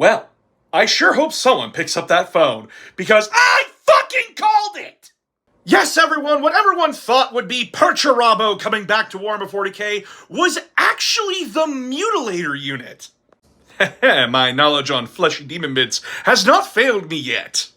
Well, I sure hope someone picks up that phone, because I fucking called it! Yes, everyone, what everyone thought would be Percherabo coming back to Warhammer 40k was actually the Mutilator unit. My knowledge on fleshy demon bits has not failed me yet.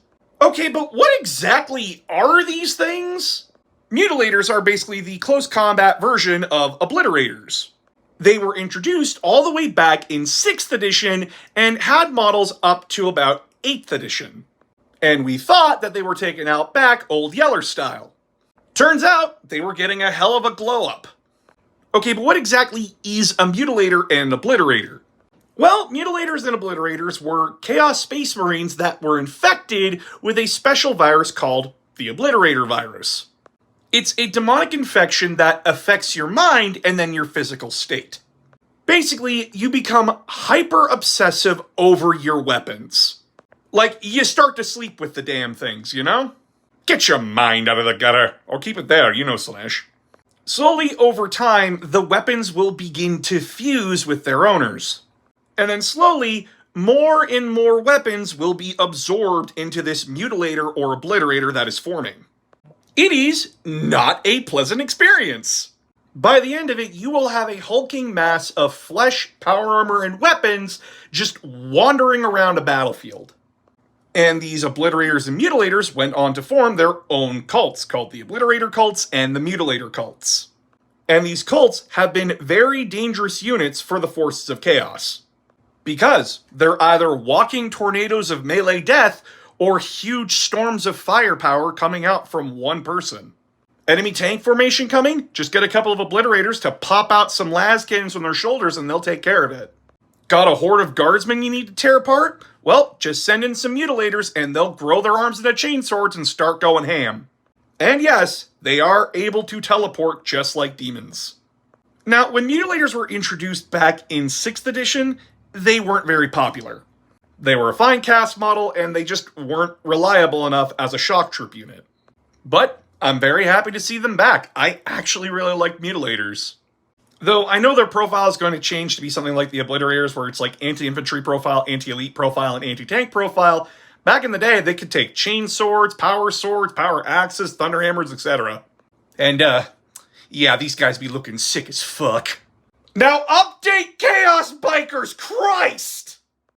Okay, but what exactly are these things? Mutilators are basically the close combat version of Obliterators. They were introduced all the way back in 6th edition and had models up to about 8th edition. And we thought that they were taken out back Old Yeller style. Turns out they were getting a hell of a glow up. Okay, but what exactly is a mutilator and an obliterator? Well, mutilators and obliterators were Chaos Space Marines that were infected with a special virus called the Obliterator virus. It's a demonic infection that affects your mind and then your physical state. Basically, you become hyper-obsessive over your weapons. Like, you start to sleep with the damn things, you know? Get your mind out of the gutter, or keep it there, you know, Slash. Slowly, over time, the weapons will begin to fuse with their owners. And then slowly, more and more weapons will be absorbed into this mutilator or obliterator that is forming. It is not a pleasant experience. By the end of it, you will have a hulking mass of flesh, power armor, and weapons just wandering around a battlefield. And these obliterators and mutilators went on to form their own cults, called the Obliterator cults and the Mutilator cults. And these cults have been very dangerous units for the forces of chaos, because they're either walking tornadoes of melee death or huge storms of firepower coming out from one person. Enemy tank formation coming? Just get a couple of obliterators to pop out some las cannons from their shoulders and they'll take care of it. Got a horde of guardsmen you need to tear apart? Well, just send in some mutilators and they'll grow their arms into chainswords and start going ham. And yes, they are able to teleport just like demons. Now, when mutilators were introduced back in 6th edition, they weren't very popular. They were a fine cast model, and they just weren't reliable enough as a shock troop unit. But I'm very happy to see them back. I actually really like mutilators. Though I know their profile is going to change to be something like the obliterators, where it's like anti-infantry profile, anti-elite profile, and anti-tank profile. Back in the day, they could take chain swords, power axes, thunderhammers, etc. And, yeah, these guys be looking sick as fuck. Now update Chaos Bikers, Christ!